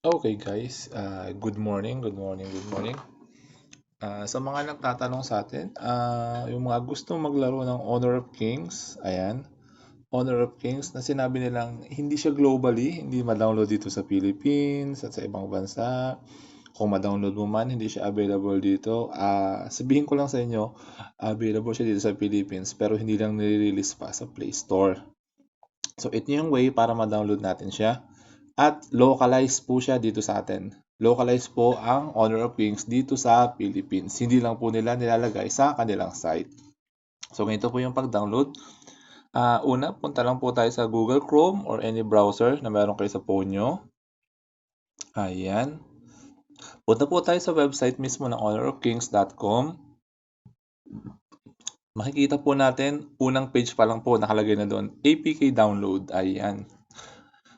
Okay guys, good morning, good morning, good morning. Sa mga nagtatanong sa atin, yung mga gustong maglaro ng Honor of Kings, ayan, Honor of Kings na sinabi nilang hindi siya globally, hindi ma-download dito sa Philippines at sa ibang bansa. Kung ma-download mo man, hindi siya available dito. Sabihin ko lang sa inyo, available siya dito sa Philippines pero hindi lang nire-release pa sa Play Store. So ito yung way para ma-download natin siya. At localized po siya dito sa atin. Localized po ang Honor of Kings dito sa Philippines. Hindi lang po nila nilalagay sa kanilang site. So ganito po yung pag-download. Una, punta lang po tayo sa Google Chrome or any browser na meron kayo sa phone nyo. Ayan. Punta po tayo sa website mismo ng honorofkings.com. Makikita po natin, unang page pa lang po nakalagay na doon, APK download. Ayan.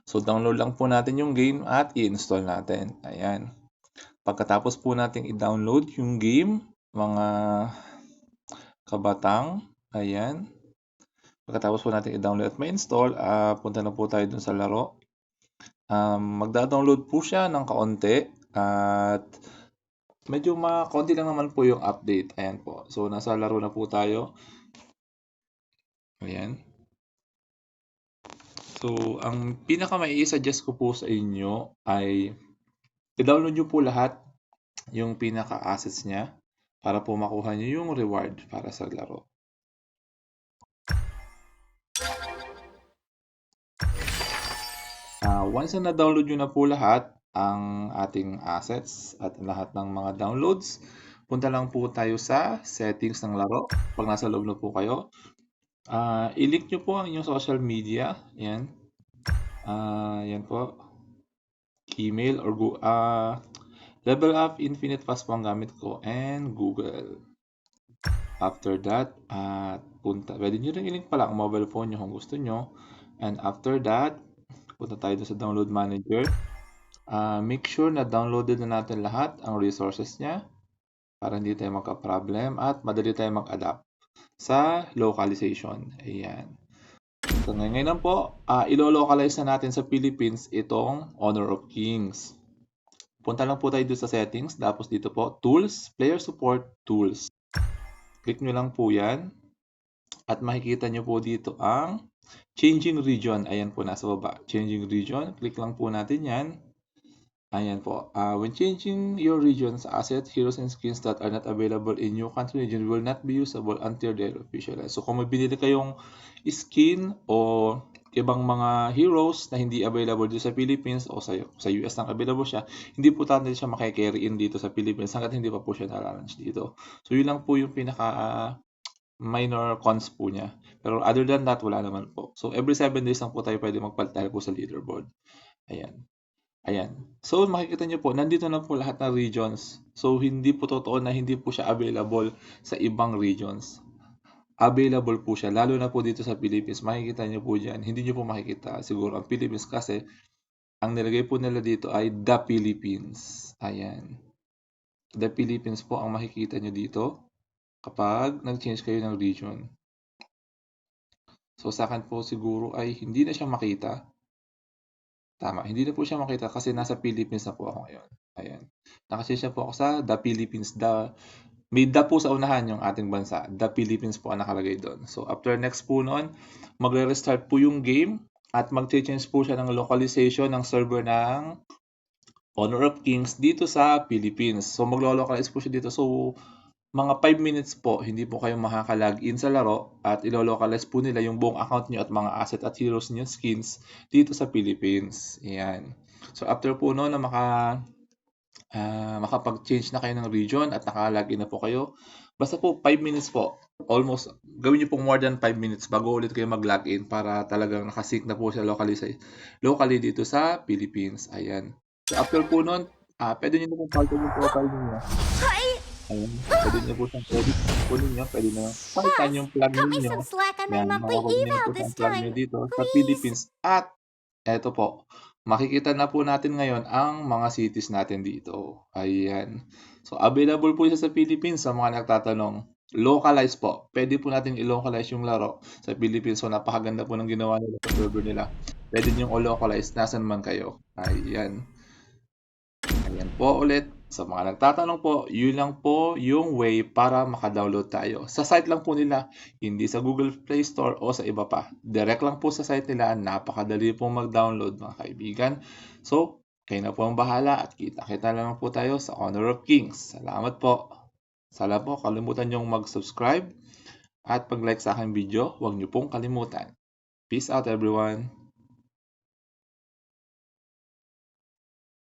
So download lang po natin yung game at i-install natin. Ayan. Pagkatapos po nating i-download yung game, mga kabatang, ayan. Pagkatapos po natin i-download at ma-install, punta na po tayo dun sa laro. Magda-download po siya ng kaunti at medyo kaunti lang naman po yung update. Ayan po. So nasa laro na po tayo. Ayan. So ang pinaka-mai-suggest ko po sa inyo ay i-download nyo po lahat yung pinaka-assets niya para po makuha nyo yung reward para sa laro. Once na na-download nyo na po lahat ang ating assets at lahat ng mga downloads, punta lang po tayo sa settings ng laro. Pag nasa loob na po kayo, i-link nyo po ang inyong social media. Yan. Yan po. Email or Level Up Infinite Pass po ang gamit ko and Google. After that, pwede nyo rin i-link pala ang mobile phone nyo kung gusto nyo. And after that, punta tayo sa download manager. Make sure na downloaded na natin lahat ang resources niya para hindi tayo magka-problem at madali tayo mag-adapt sa localization. Ayan. So ngayon po, ilo-localize na natin sa Philippines itong Honor of Kings. Punta lang po tayo dito sa settings, tapos dito po, Tools, Player Support Tools. Click nyo lang po yan at makikita nyo po dito ang Changing Region. Ayan po nasa baba. Changing Region, click lang po natin yan. Ayan po. When changing your region's assets, heroes, and skins that are not available in your country region will not be usable until they're officialized. So kung may binili kayong skin o ibang mga heroes na hindi available dito sa Philippines o sa US lang available siya, hindi po natin siya makakarry in dito sa Philippines hanggat hindi pa po siya na-launch dito. So yun lang po yung pinaka minor cons po niya. Pero other than that, wala naman po. So every 7 days lang po tayo pwede magpalit dahil po sa leaderboard. Ayan. Ayan. So makikita niyo po, nandito na po lahat ng regions. So hindi po totoo na hindi po siya available sa ibang regions. Available po siya, lalo na po dito sa Philippines. Makikita niyo po dyan. Hindi niyo po makikita siguro ang Philippines kasi ang nilagay po nila dito ay The Philippines. Ayan. The Philippines po ang makikita niyo dito kapag nag-change kayo ng region. So sa akin po siguro ay hindi na siya makita. Tama, hindi na po siya makita kasi nasa Philippines na po ako ngayon. Ayan. Naka-change na po ako sa The Philippines. May the po sa unahan yung ating bansa. The Philippines po ang nakalagay doon. So after next po noon, magre-restart po yung game at mag-change po siya ng localization ng server ng Honor of Kings dito sa Philippines. So maglo-localize po siya dito. So mga 5 minutes po, hindi po kayo makaka-login sa laro at ilo-localize po nila yung buong account nyo at mga asset at heroes nyo skins dito sa Philippines. Ayan. So after po no na makapag-change na kayo ng region at naka-login na po kayo, basta po 5 minutes po, almost gawin nyo po more than 5 minutes bago ulit kayo mag-login para talagang nakasync na po siya locally dito sa Philippines. Ayan. So after po nun, pwede nyo na pong palitan yung profile niyo. Ayan, pwede niyo po siyang edit po ninyo, pwede na palitan yung plan Cut me ninyo. some slack on my Yan, monthly makaka-pag nyo na po eval this siyang plan nyo time, dito sa please. Philippines at eto po, makikita na po natin ngayon ang mga cities natin dito. Ayan. So, available po siya sa Philippines sa mga nagtatanong. Localize po. Pwede po natin i-localize yung laro sa Philippines. So, napakaganda po ng ginawa nila sa server nila. Pwede nyo i-localize nasan man kayo. Ayan. Yan po ulit, sa mga nagtatanong po, yun lang po yung way para maka-download tayo. Sa site lang po nila, hindi sa Google Play Store o sa iba pa. Direct lang po sa site nila, napakadali pong mag-download mga kaibigan. So, kayo na po ang bahala at kita-kita lang po tayo sa Honor of Kings. Salamat po. Sana po kalimutan niyong mag-subscribe at pag-like sa aking video, huwag niyo pong kalimutan. Peace out everyone!